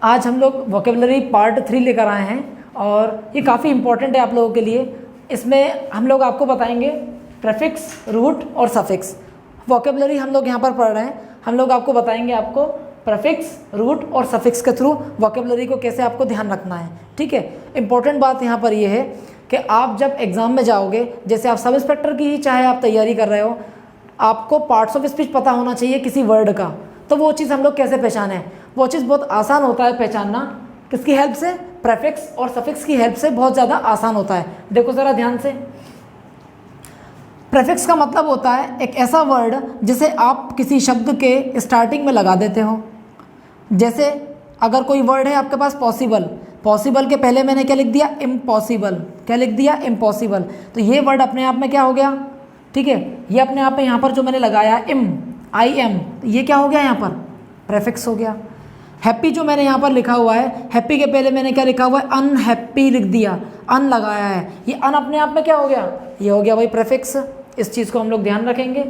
आज हम लोग वोकेबलरी पार्ट 3 लेकर आए हैं और ये काफ़ी इम्पोर्टेंट है आप लोगों के लिए। इसमें हम लोग आपको बताएंगे प्रेफिक्स, रूट और सफिक्स। वोकेबलरी हम लोग यहाँ पर पढ़ रहे हैं, हम लोग आपको बताएंगे आपको प्रेफिक्स, रूट और सफिक्स के थ्रू वोकेबलरी को कैसे आपको ध्यान रखना है। ठीक है, इंपॉर्टेंट बात यहाँ पर ये है कि आप जब एग्ज़ाम में जाओगे, जैसे आप सब इंस्पेक्टर की ही चाहे आप तैयारी कर रहे हो, आपको पार्ट्स ऑफ स्पीच पता होना चाहिए किसी वर्ड का। तो वो चीज़ हम लोग कैसे पहचानें? वो चीज़ बहुत आसान होता है पहचानना। किसकी हेल्प से? प्रेफिक्स और सफिक्स की हेल्प से बहुत ज़्यादा आसान होता है। देखो ज़रा ध्यान से। प्रेफिक्स का मतलब होता है एक ऐसा वर्ड जिसे आप किसी शब्द के स्टार्टिंग में लगा देते हो। जैसे अगर कोई वर्ड है आपके पास पॉसिबल, पॉसिबल के पहले मैंने क्या लिख दिया? इम्पॉसिबल। क्या लिख दिया? इम्पॉसिबल। तो ये वर्ड अपने आप में क्या हो गया? ठीक है, ये अपने आप में यहाँ पर जो मैंने लगाया आई एम, ये क्या हो गया? यहाँ पर प्रेफिक्स हो गया। हैप्पी जो मैंने यहाँ पर लिखा हुआ है, हैप्पी के पहले मैंने क्या लिखा हुआ है? अनहैप्पी लिख दिया, अन लगाया है। ये अन अपने आप में क्या हो गया? ये हो गया भाई प्रेफिक्स। इस चीज़ को हम लोग ध्यान रखेंगे।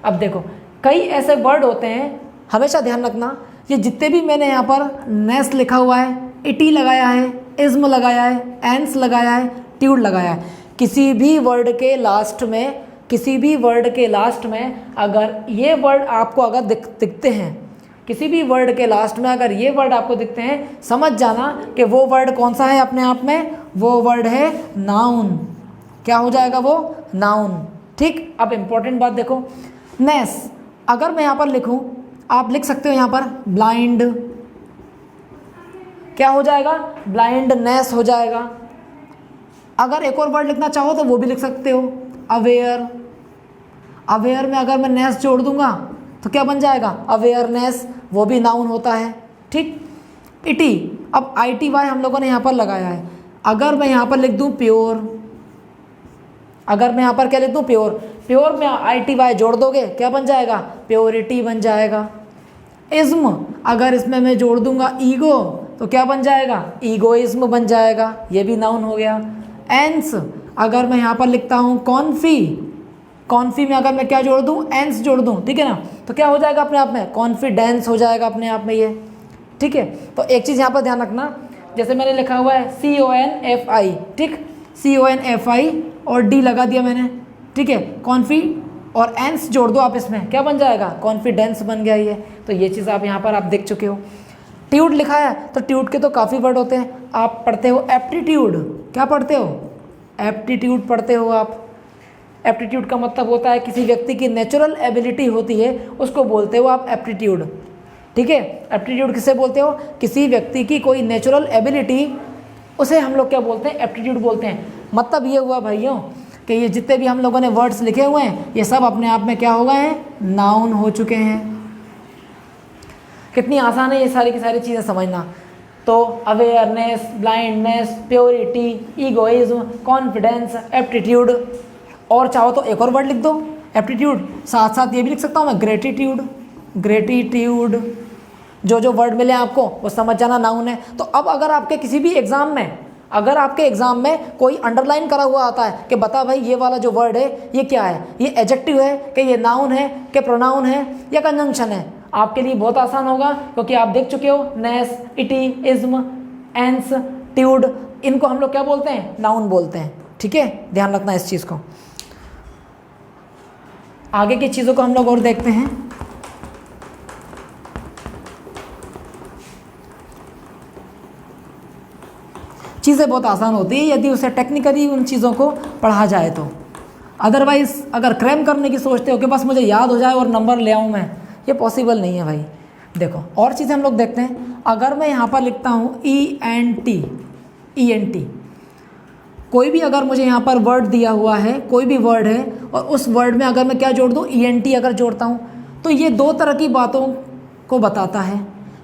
अब देखो, कई ऐसे वर्ड होते हैं, हमेशा ध्यान रखना, ये जितने भी मैंने यहाँ पर नेस लिखा हुआ है, इटी लगाया है, इज्म लगाया है, एंस लगाया है, ट्यूड लगाया है, किसी भी वर्ड के लास्ट में अगर ये वर्ड आपको अगर दिखते हैं, किसी भी वर्ड के लास्ट में अगर ये वर्ड आपको दिखते हैं, समझ जाना कि वो वर्ड कौन सा है अपने आप में? वो वर्ड है नाउन। क्या हो जाएगा वो? नाउन। ठीक, अब इंपॉर्टेंट बात देखो, नेस अगर मैं यहाँ पर लिखूँ, आप लिख सकते हो यहाँ पर ब्लाइंड, क्या हो जाएगा? ब्लाइंडनेस हो जाएगा। अगर एक और वर्ड लिखना चाहो तो वो भी लिख सकते हो, अवेयर। अवेयर में अगर मैं नेस जोड़ दूंगा तो क्या बन जाएगा? अवेयरनेस, वो भी नाउन होता है। ठीक, इटी, अब ITY हम लोगों ने यहाँ पर लगाया है। अगर मैं यहाँ पर लिख दूँ प्योर, अगर मैं यहाँ पर क्या लिख दूँ? प्योर। प्योर में ITY जोड़ दोगे, क्या बन जाएगा? प्योरिटी बन जाएगा। इज्म, अगर इसमें मैं जोड़ दूंगा ईगो तो क्या बन जाएगा? ईगोइज्म बन जाएगा, ये भी नाउन हो गया। एंस, अगर मैं यहाँ पर लिखता हूँ कॉन्फी, कॉन्फी में अगर मैं क्या जोड़ दूँ? एंस जोड़ दूँ, ठीक है ना, तो क्या हो जाएगा अपने आप में? कॉन्फिडेंस हो जाएगा अपने आप में ये। ठीक है, तो एक चीज़ यहाँ पर ध्यान रखना, जैसे मैंने लिखा हुआ है CONFI, ठीक, CONFI और D लगा दिया मैंने, ठीक है, कॉन्फी और एंस जोड़ दो आप इसमें, क्या बन जाएगा? कॉन्फिडेंस बन गया ये। तो ये चीज़ आप यहाँ पर आप देख चुके हो। ट्यूड लिखा है, तो ट्यूड के तो काफ़ी वर्ड होते हैं। आप पढ़ते हो एप्टीट्यूड, क्या पढ़ते हो? एप्टीट्यूड पढ़ते हो आप। एप्टीट्यूड का मतलब होता है किसी व्यक्ति की नेचुरल एबिलिटी होती है, उसको बोलते हो आप एप्टीट्यूड। ठीक है, एप्टीट्यूड किसे बोलते हो? किसी व्यक्ति की कोई नेचुरल एबिलिटी, उसे हम लोग क्या बोलते हैं? एप्टीट्यूड बोलते हैं। मतलब ये हुआ भाइयों कि ये जितने भी हम लोगों ने वर्ड्स लिखे हुए हैं, ये सब अपने आप में क्या हो गए हैं? नाउन हो चुके हैं। कितनी आसान है ये सारी की सारी चीज़ें समझना। तो awareness, blindness, purity, egoism, confidence, aptitude, और चाहो तो एक और वर्ड लिख दो एप्टीट्यूड, साथ साथ ये भी लिख सकता हूँ मैं ग्रेटिट्यूड। ग्रेटिट्यूड, जो वर्ड मिले आपको वो समझ जाना नाउन है। तो अब अगर आपके किसी भी एग्ज़ाम में, अगर आपके एग्ज़ाम में कोई अंडरलाइन करा हुआ आता है कि बता भाई ये वाला जो वर्ड है ये क्या है, ये एडजेक्टिव है कि ये नाउन है कि प्रोनाउन है या कंजंक्शन है, आपके लिए बहुत आसान होगा, क्योंकि आप देख चुके हो नेस, इटी, इज्म, एंस, ट्यूड, इनको हम लोग क्या बोलते हैं? नाउन बोलते हैं। ठीक है, ध्यान रखना इस चीज़ को। आगे की चीज़ों को हम लोग और देखते हैं। चीज़ें बहुत आसान होती है यदि उसे टेक्निकली उन चीज़ों को पढ़ा जाए तो। अदरवाइज़ अगर क्रैम करने की सोचते हो कि बस मुझे याद हो जाए और नंबर ले आऊँ मैं, ये पॉसिबल नहीं है भाई। देखो और चीज़ें हम लोग देखते हैं। अगर मैं यहाँ पर लिखता हूँ ENT, कोई भी अगर मुझे यहाँ पर वर्ड दिया हुआ है, कोई भी वर्ड है, और उस वर्ड में अगर मैं क्या जोड़ दूँ? ENT अगर जोड़ता हूँ, तो ये दो तरह की बातों को बताता है।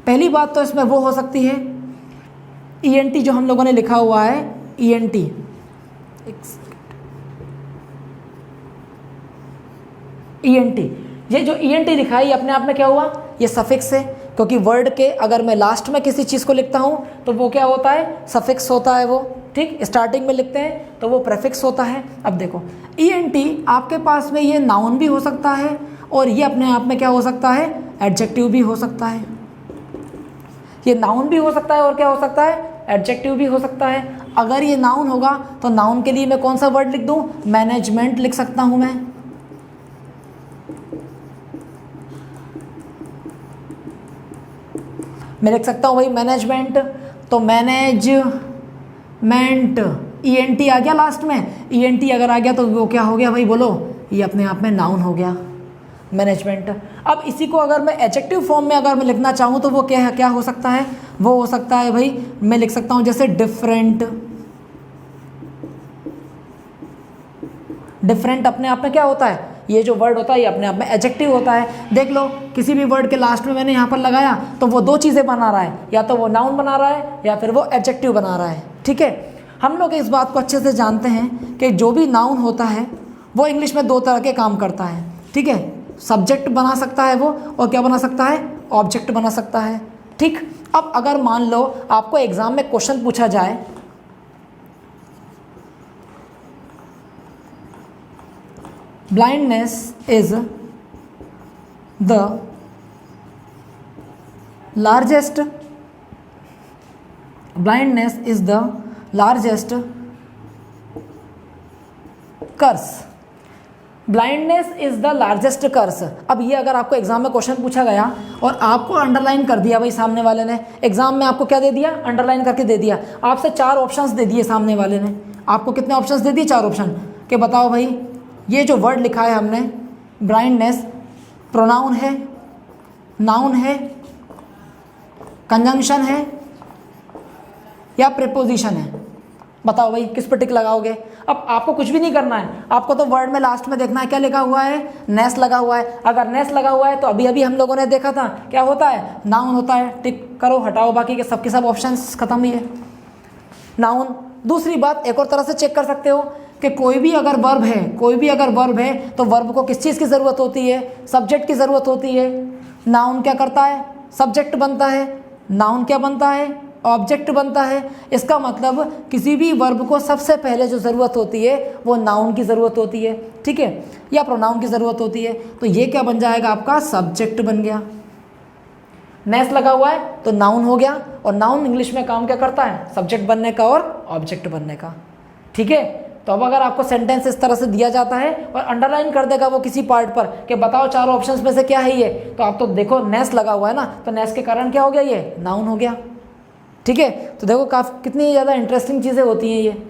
पहली बात तो इसमें वो हो सकती है, ENT जो हम लोगों ने लिखा हुआ है ENT, ये जो ENT लिखा है ये अपने आप में क्या हुआ? ये सफिक्स है, क्योंकि वर्ड के अगर मैं लास्ट में किसी चीज़ को लिखता हूँ तो वो क्या होता है? सफिक्स होता है वो। ठीक, स्टार्टिंग में लिखते हैं तो वो प्रेफिक्स होता है। अब देखो ENT आपके पास में ये नाउन भी हो सकता है और ये अपने आप में क्या हो सकता है? एडजेक्टिव भी हो सकता है। ये नाउन भी हो सकता है और क्या हो सकता है, एडजेक्टिव भी हो सकता है। अगर ये नाउन होगा तो नाउन के लिए मैं कौन सा वर्ड लिख दूं, मैनेजमेंट लिख सकता हूं मैं लिख सकता हूं भाई मैनेजमेंट। तो मैनेजमेंट ENT आ गया लास्ट में, ENT अगर आ गया तो वो क्या हो गया भाई, बोलो, ये अपने आप में नाउन हो गया, मैनेजमेंट। अब इसी को अगर मैं एडजेक्टिव फॉर्म में अगर मैं लिखना चाहूँ तो वो क्या हो सकता है, वो हो सकता है भाई, मैं लिख सकता हूँ जैसे डिफरेंट। डिफरेंट अपने आप में क्या होता है, ये जो वर्ड होता है ये अपने आप में एडजेक्टिव होता है। देख लो किसी भी वर्ड के लास्ट में मैंने यहाँ पर लगाया तो वो दो चीज़ें बना रहा है, या तो वो नाउन बना रहा है या फिर वो एडजेक्टिव बना रहा है। ठीक है, हम लोग इस बात को अच्छे से जानते हैं कि जो भी नाउन होता है वो इंग्लिश में दो तरह के काम करता है। ठीक है, सब्जेक्ट बना सकता है वो, और क्या बना सकता है, ऑब्जेक्ट बना सकता है। ठीक, अब अगर मान लो आपको एग्जाम में क्वेश्चन पूछा जाए, blindness is the largest curse. Blindness is the largest curse. अब ये अगर आपको एग्जाम में क्वेश्चन पूछा गया और आपको अंडरलाइन कर दिया भाई सामने वाले ने, एग्जाम में आपको क्या दे दिया, अंडरलाइन करके दे दिया, आपसे 4 ऑप्शंस दे दिए सामने वाले ने, आपको कितने ऑप्शंस दे दिए, 4 ऑप्शन, कि बताओ भाई ये जो वर्ड लिखा है हमने ब्लाइंडनेस, प्रोनाउन है, नाउन है, कंजंक्शन है या प्रीपोजिशन है, बताओ भाई किस पर टिक लगाओगे। अब आपको कुछ भी नहीं करना है, आपको तो वर्ड में लास्ट में देखना है क्या लिखा हुआ है, नेस लगा हुआ है। अगर नेस लगा हुआ है तो अभी अभी हम लोगों ने देखा था क्या होता है, नाउन होता है, टिक करो, हटाओ, बाकी के सबके सब ऑप्शंस खत्म ही है, नाउन। दूसरी बात एक और तरह से चेक कर सकते हो कि कोई भी अगर वर्ब है तो वर्ब को किस चीज़ की ज़रूरत होती है, सब्जेक्ट की ज़रूरत होती है। नाउन क्या करता है, सब्जेक्ट बनता है, नाउन क्या बनता है, ऑब्जेक्ट बनता है। इसका मतलब किसी भी वर्ब को सबसे पहले जो ज़रूरत होती है वो नाउन की ज़रूरत होती है, ठीक है, या प्रोनाउन की ज़रूरत होती है। तो ये क्या बन जाएगा, आपका सब्जेक्ट बन गया। नेस लगा हुआ है तो नाउन हो गया, और नाउन इंग्लिश में काम क्या करता है, सब्जेक्ट बनने का और ऑब्जेक्ट बनने का। ठीक है, तो अब अगर आपको सेंटेंस इस तरह से दिया जाता है और अंडरलाइन कर देगा वो किसी पार्ट पर कि बताओ 4 ऑप्शंस में से क्या है ये, तो आप तो देखो नेस लगा हुआ है ना, तो नेस के कारण क्या हो गया, ये नाउन हो गया। ठीक है, तो देखो काफ़ी कितनी ज़्यादा इंटरेस्टिंग चीज़ें होती हैं ये।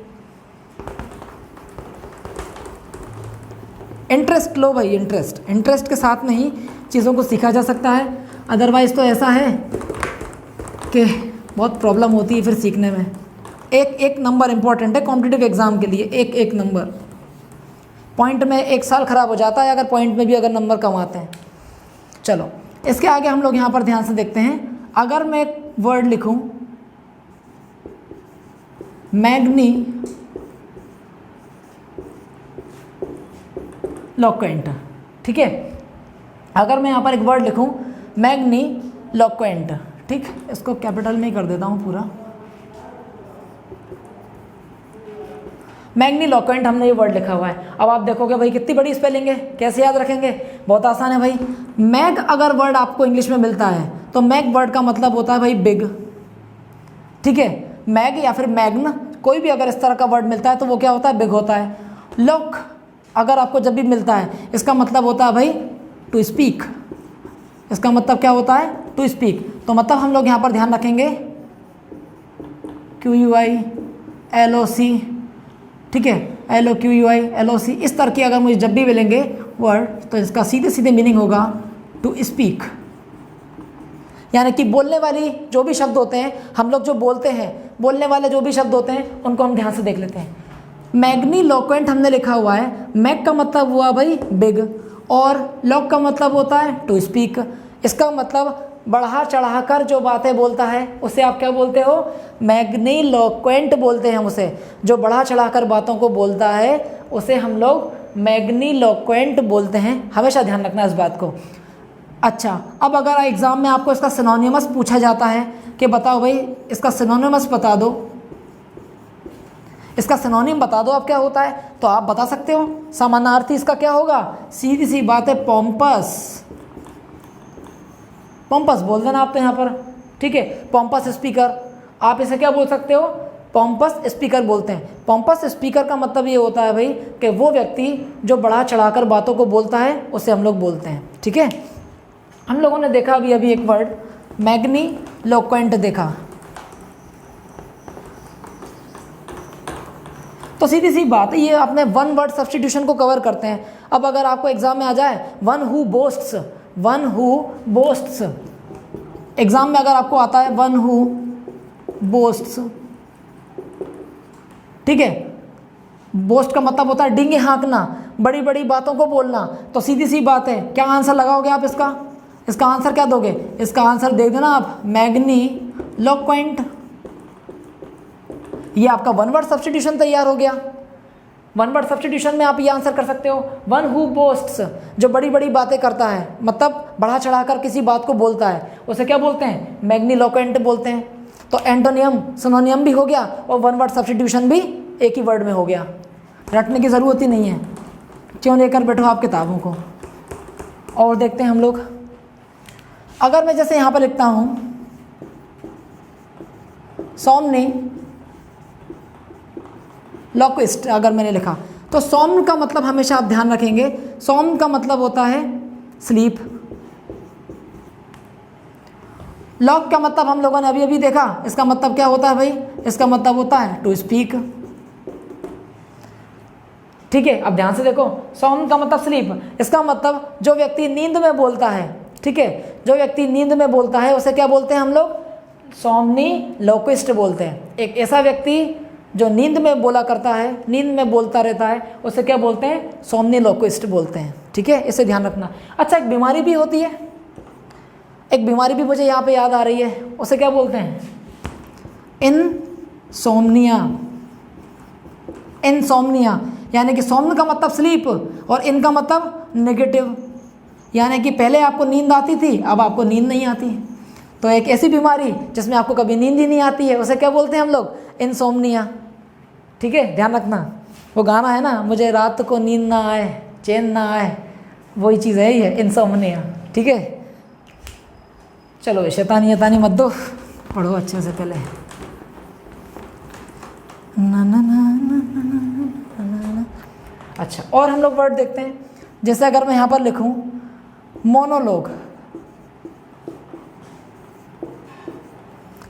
इंटरेस्ट लो भाई, इंटरेस्ट के साथ में ही चीज़ों को सीखा जा सकता है, अदरवाइज़ तो ऐसा है कि बहुत प्रॉब्लम होती है फिर सीखने में। एक नंबर इंपॉर्टेंट है कॉम्पिटिटिव एग्ज़ाम के लिए, एक नंबर, पॉइंट में 1 साल ख़राब हो जाता है अगर पॉइंट में भी अगर नंबर कम आते हैं। चलो इसके आगे हम लोग यहाँ पर ध्यान से देखते हैं। अगर मैं एक वर्ड लिखूँ मैग्नी लोक्वेंट, ठीक है, अगर मैं यहाँ पर एक वर्ड लिखूँ मैग्नी लोक्वेंट, ठीक, इसको कैपिटल में कर देता हूँ पूरा, मैग्नी लोक्वेंट हमने ये वर्ड लिखा हुआ है। अब आप देखोगे भाई कितनी बड़ी स्पेलिंग है, कैसे याद रखेंगे, बहुत आसान है भाई। मैग अगर वर्ड आपको इंग्लिश में मिलता है तो मैग वर्ड का मतलब होता है भाई बिग, ठीक है, मैग या फिर मैग्न, कोई भी अगर इस तरह का वर्ड मिलता है तो वो क्या होता है, बिग होता है। लोक अगर आपको जब भी मिलता है इसका मतलब होता है भाई टू स्पीक, इसका मतलब क्या होता है, टू स्पीक। तो मतलब हम लोग यहाँ पर ध्यान रखेंगे QUILOC, ठीक है, LOQUILOC, इस तरह की अगर मुझे जब भी मिलेंगे वर्ड तो इसका सीधे सीधे मीनिंग होगा टू स्पीक, यानी कि बोलने वाली जो भी शब्द होते हैं, हम लोग जो बोलते हैं, बोलने वाले जो भी शब्द होते हैं उनको हम ध्यान से देख लेते हैं। मैग्नी लोक्वेंट हमने लिखा हुआ है, मैग का मतलब हुआ भाई बिग, और लॉक का मतलब होता है टू स्पीक। इसका मतलब बढ़ा चढ़ा कर जो बातें बोलता है उसे आप क्या बोलते हो, मैग्नी लोक्वेंट बोलते हैं हम उसे। जो बढ़ा चढ़ा कर बातों को बोलता है उसे हम लोग मैग्नी लोक्वेंट बोलते हैं, हमेशा ध्यान रखना इस बात को। अच्छा, अब अगर एग्ज़ाम में आपको इसका सिनोनिमस पूछा जाता है कि बताओ भाई इसका सिनोनिमस बता दो, इसका सिनोनिम बता दो आप क्या होता है, तो आप बता सकते हो। समानार्थी इसका क्या होगा, सीधी सी बात है, पॉम्पस, पॉम्पस बोल देना आप तो यहाँ पर, ठीक है। पॉम्पस स्पीकर, आप इसे क्या बोल सकते हो, पॉम्पस स्पीकर बोलते हैं। पॉम्पस स्पीकर का मतलब ये होता है भाई कि वो व्यक्ति जो बढ़ा चढ़ाकर बातों को बोलता है उसे हम लोग बोलते हैं, ठीक है। हम लोगों ने देखा अभी एक वर्ड मैग्नीलोक्वेंट देखा, तो सीधी सी बात है, ये अपने वन वर्ड सब्स्टिट्यूशन को कवर करते हैं। अब अगर आपको एग्जाम में आ जाए वन हु बोस्ट्स, एग्जाम में अगर आपको आता है वन हु बोस्ट्स, ठीक है, बोस्ट का मतलब होता है डींगे हाँकना, बड़ी बड़ी बातों को बोलना। तो सीधी सी बात है, क्या आंसर लगाओगे आप इसका आंसर क्या दोगे, इसका आंसर दे देना आप मैग्नीलोक्वेंट। ये आपका वन वर्ड सब्स्टिट्यूशन तैयार हो गया। वन वर्ड सब्स्टिट्यूशन में आप ये आंसर कर सकते हो, वन हु बोस्ट्स, जो बड़ी बड़ी बातें करता है, मतलब बढ़ा चढ़ाकर किसी बात को बोलता है, उसे क्या बोलते हैं, मैग्नीलोक्वेंट बोलते हैं। तो एंटोनियम सिनोनियम भी हो गया और वन वर्ड सब्स्टिट्यूशन भी एक ही वर्ड में हो गया, रटने की ज़रूरत ही नहीं है। क्यों लेकर बैठो आप किताबों को। और देखते हैं हम लोग, अगर मैं जैसे यहाँ पर लिखता हूँ सोमनी लॉक्विस्ट, अगर मैंने लिखा तो सोम का मतलब हमेशा आप ध्यान रखेंगे, सोम का मतलब होता है स्लीप। लॉक का मतलब हम लोगों ने अभी देखा, इसका मतलब क्या होता है भाई, इसका मतलब होता है टू स्पीक, ठीक है। अब ध्यान से देखो, सोम का मतलब स्लीप, इसका मतलब जो व्यक्ति नींद में बोलता है, ठीक है, जो व्यक्ति नींद में बोलता है उसे क्या बोलते हैं हम लोग, सोमनीलोक्विस्ट बोलते हैं। एक ऐसा व्यक्ति जो नींद में बोला करता है, नींद में बोलता रहता है, उसे क्या बोलते हैं, सोमनीलोक्विस्ट बोलते हैं, ठीक है, इसे ध्यान रखना। अच्छा, एक बीमारी भी होती है, एक बीमारी भी मुझे यहाँ पे याद आ रही है, उसे क्या बोलते हैं, इनसोम्निया, यानी कि सोम्न का मतलब स्लीप और इन का मतलब नेगेटिव, यानी कि पहले आपको नींद आती थी, अब आपको नींद नहीं आती। तो एक ऐसी बीमारी जिसमें आपको कभी नींद ही नहीं आती है, उसे क्या बोलते हैं हम लोग, इनसोम्निया, ठीक है, ध्यान रखना। वो गाना है ना, मुझे रात को नींद ना आए चैन ना आए, वही चीज़ है ये इनसोम्निया, ठीक है। चलो शैतानी मत दो, पढ़ो अच्छे से पहले। ना ना ना ना ना ना ना ना। अच्छा, और हम लोग वर्ड देखते हैं, जैसे अगर मैं यहाँ पर लिखूँ मोनोलॉग,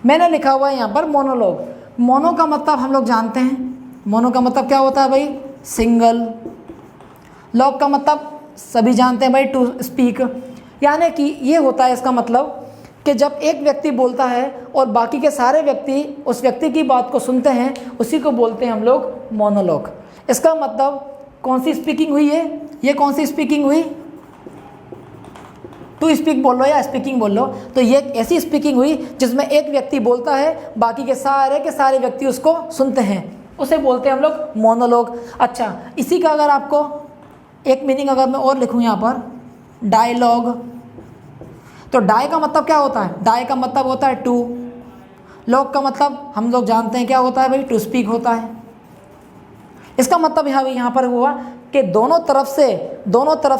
मैंने लिखा हुआ है यहाँ पर मोनोलॉग। मोनो का मतलब हम लोग जानते हैं, मोनो का मतलब क्या होता है भाई, सिंगल। लॉग का मतलब सभी जानते हैं भाई, टू स्पीक, यानी कि ये होता है इसका मतलब कि जब एक व्यक्ति बोलता है और बाकी के सारे व्यक्ति उस व्यक्ति की बात को सुनते हैं, उसी को बोलते हैं हम लोग मोनोलॉग। इसका मतलब कौन सी स्पीकिंग हुई है, ये कौन सी स्पीकिंग हुई, टू स्पीक बोल लो या स्पीकिंग बोल लो, तो ये ऐसी स्पीकिंग हुई जिसमें एक व्यक्ति बोलता है, बाकी के सारे व्यक्ति उसको सुनते हैं, उसे बोलते हैं हम लोग मोनोलॉग। अच्छा, इसी का अगर आपको एक मीनिंग अगर मैं और लिखूँ यहाँ पर, डायलॉग, तो डाई का मतलब क्या होता है, डाई का मतलब होता है टू, लॉग का मतलब हम लोग जानते हैं क्या होता है भाई, टू स्पीक होता है। इसका मतलब यहाँ पर हुआ कि दोनों तरफ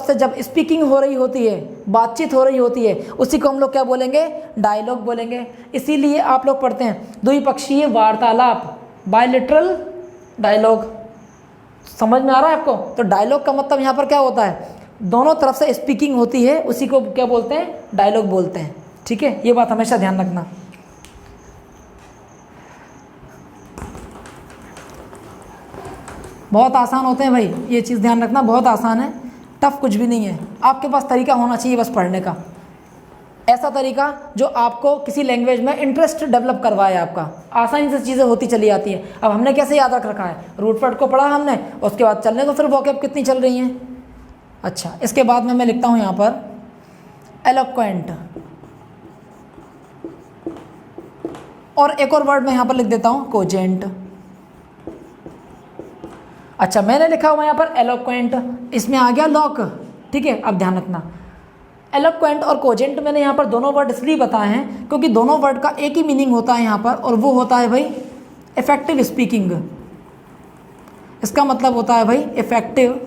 से जब स्पीकिंग हो रही होती है, बातचीत हो रही होती है, उसी को हम लोग क्या बोलेंगे, डायलॉग बोलेंगे। इसीलिए आप लोग पढ़ते हैं द्विपक्षीय वार्तालाप, बायलिटरल डायलॉग, समझ में आ रहा है आपको। तो डायलॉग का मतलब यहाँ पर क्या होता है, दोनों तरफ से स्पीकिंग होती है, उसी को क्या बोलते हैं, डायलॉग बोलते हैं, ठीक है। ये बात हमेशा ध्यान रखना। बहुत आसान होते हैं भाई, ये चीज़ ध्यान रखना, बहुत आसान है, टफ कुछ भी नहीं है। आपके पास तरीका होना चाहिए बस पढ़ने का, ऐसा तरीका जो आपको किसी लैंग्वेज में इंटरेस्ट डेवलप करवाए, आपका आसानी से चीज़ें होती चली आती हैं। अब हमने कैसे याद रख रखा है, रूट वर्ड को पढ़ा हमने, उसके बाद चलने तो फिर वोकैब कितनी चल रही हैं। अच्छा, इसके बाद में मैं लिखता हूँ यहाँ पर एलोक्वेंट, और एक और वर्ड मैं यहाँ पर लिख देता हूँ कोजेंट। अच्छा, मैंने लिखा हुआ यहाँ पर एलोक्वेंट, इसमें आ गया लॉक, ठीक है। अब ध्यान रखना, एलोक्वेंट और कोजेंट मैंने यहाँ पर दोनों वर्ड इसलिए बताए हैं क्योंकि दोनों वर्ड का एक ही मीनिंग होता है यहाँ पर, और वो होता है भाई इफेक्टिव स्पीकिंग। इसका मतलब होता है भाई इफेक्टिव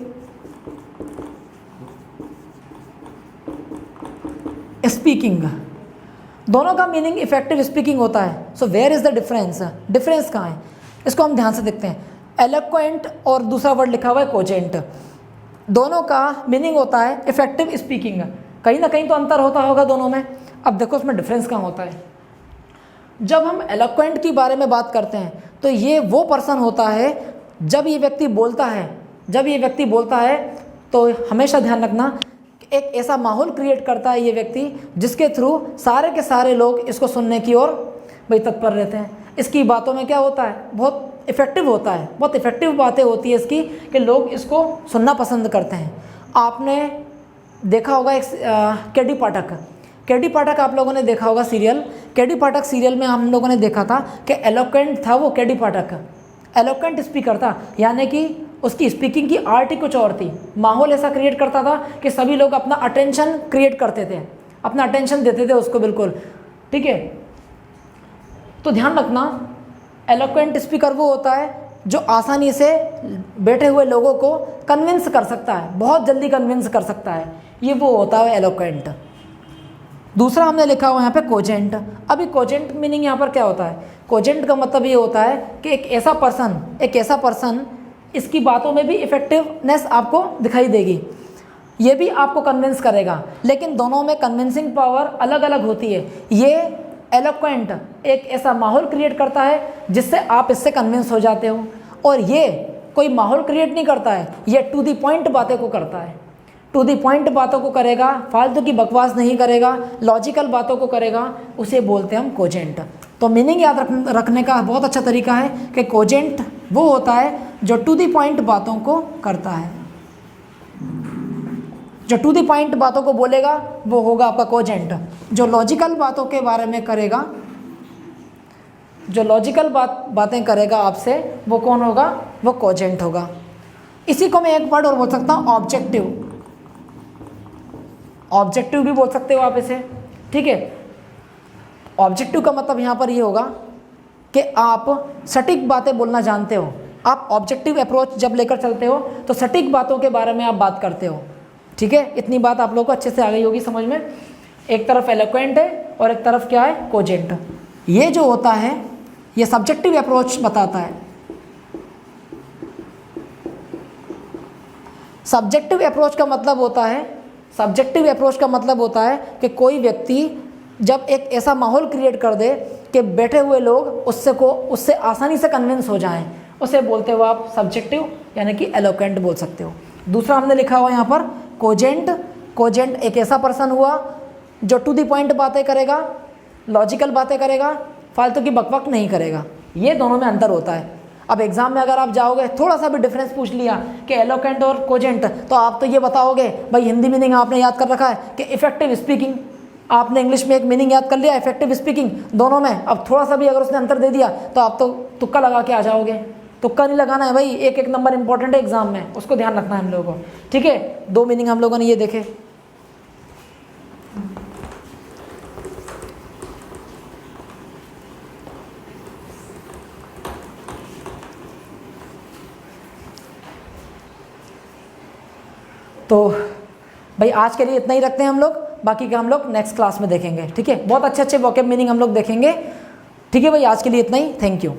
स्पीकिंग। दोनों का मीनिंग इफेक्टिव स्पीकिंग होता है। So where is the difference, difference कहाँ है, इसको हम ध्यान से देखते हैं। एलोक्वेंट और दूसरा वर्ड लिखा हुआ है कोजेंट, दोनों का मीनिंग होता है इफेक्टिव स्पीकिंग। कहीं ना कहीं तो अंतर होता होगा दोनों में। अब देखो उसमें डिफरेंस कहाँ होता है। जब हम एलोक्वेंट के बारे में बात करते हैं तो ये वो पर्सन होता है, जब ये व्यक्ति बोलता है, जब ये व्यक्ति बोलता है तो हमेशा ध्यान रखना एक ऐसा माहौल क्रिएट करता है ये व्यक्ति जिसके थ्रू सारे के सारे लोग इसको सुनने की ओर भाई तत्पर रहते हैं। इसकी बातों में क्या होता है, बहुत इफ़ेक्टिव होता है, बहुत इफ़ेक्टिव बातें होती है इसकी कि लोग इसको सुनना पसंद करते हैं। आपने देखा होगा एक केडी पाठक, केडी पाठक आप लोगों ने देखा होगा सीरियल, केडी पाठक सीरियल में हम लोगों ने देखा था कि एलोक्वेंट था वो केडी पाठक, एलोक्वेंट स्पीकर था, यानी कि उसकी स्पीकिंग की आर्ट ही कुछ और थी। माहौल ऐसा क्रिएट करता था कि सभी लोग अपना अटेंशन क्रिएट करते थे, अपना अटेंशन देते थे उसको, बिल्कुल ठीक है। तो ध्यान रखना एलोक्वेंट स्पीकर वो होता है जो आसानी से बैठे हुए लोगों को कन्विंस कर सकता है, बहुत जल्दी कन्विंस कर सकता है, ये वो होता है एलोक्वेंट। दूसरा हमने लिखा हुआ यहाँ पे कोजेंट। अभी कोजेंट मीनिंग यहाँ पर क्या होता है, कोजेंट का मतलब ये होता है कि एक ऐसा पर्सन इसकी बातों में भी इफेक्टिवनेस आपको दिखाई देगी, ये भी आपको कन्विंस करेगा, लेकिन दोनों में कन्विंसिंग पावर अलग अलग होती है। ये एलोक्वेंट एक ऐसा माहौल क्रिएट करता है जिससे आप इससे कन्विंस हो जाते हो, और ये कोई माहौल क्रिएट नहीं करता है, ये टू दी पॉइंट बातें को करता है, टू दी पॉइंट बातों को करेगा, फालतू की बकवास नहीं करेगा, लॉजिकल बातों को करेगा, उसे बोलते हैं हम कोजेंट। तो मीनिंग याद रखने का बहुत अच्छा तरीका है कि कोजेंट वो होता है जो टू दी पॉइंट बातों को करता है, जो टू दी पॉइंट बातों को बोलेगा वो होगा आपका कोजेंट। जो लॉजिकल बातों के बारे में करेगा, जो लॉजिकल बातें करेगा आपसे, वो कौन होगा, वो कोजेंट होगा। इसी को मैं एक वर्ड और बोल सकता हूँ, ऑब्जेक्टिव। ऑब्जेक्टिव भी बोल सकते हो आप इसे, ठीक है। ऑब्जेक्टिव का मतलब यहाँ पर ये होगा कि आप सटीक बातें बोलना जानते हो। आप ऑब्जेक्टिव अप्रोच जब लेकर चलते हो तो सटीक बातों के बारे में आप बात करते हो, ठीक है। इतनी बात आप लोगों को अच्छे से आ गई होगी समझ में। एक तरफ एलोक्वेंट है और एक तरफ क्या है, कोजेंट। ये जो होता है ये सब्जेक्टिव अप्रोच बताता है। सब्जेक्टिव अप्रोच का मतलब होता है, सब्जेक्टिव अप्रोच का मतलब होता है कि कोई व्यक्ति जब एक ऐसा माहौल क्रिएट कर दे कि बैठे हुए लोग उससे आसानी से कन्विंस हो जाएं, उसे बोलते हो आप सब्जेक्टिव यानी कि एलोक्वेंट बोल सकते हो। दूसरा हमने लिखा हुआ यहाँ पर कोजेंट। कोजेंट एक ऐसा पर्सन हुआ जो टू दी पॉइंट बातें करेगा, लॉजिकल बातें करेगा, फालतू की बकबक नहीं करेगा। ये दोनों में अंतर होता है। अब एग्जाम में अगर आप जाओगे, थोड़ा सा भी डिफरेंस पूछ लिया कि एलोक्वेंट और कोजेंट, तो आप तो ये बताओगे भाई हिंदी मीनिंग आपने याद कर रखा है कि इफेक्टिव स्पीकिंग, आपने इंग्लिश में एक मीनिंग याद कर लिया इफेक्टिव स्पीकिंग, दोनों में अब थोड़ा सा भी अगर उसने अंतर दे दिया तो आप तो तुक्का लगा के आ जाओगे। तुक्का नहीं लगाना है भाई, एक एक नंबर इंपॉर्टेंट है एग्जाम में, उसको ध्यान रखना है हम लोगों को, ठीक है। दो मीनिंग हम लोगों ने ये देखे। तो भाई आज के लिए इतना ही रखते हैं हम लोग, बाकी का हम लोग नेक्स्ट क्लास में देखेंगे, ठीक है। बहुत अच्छे अच्छे वोकैब मीनिंग हम लोग देखेंगे, ठीक है भाई। आज के लिए इतना ही, थैंक यू।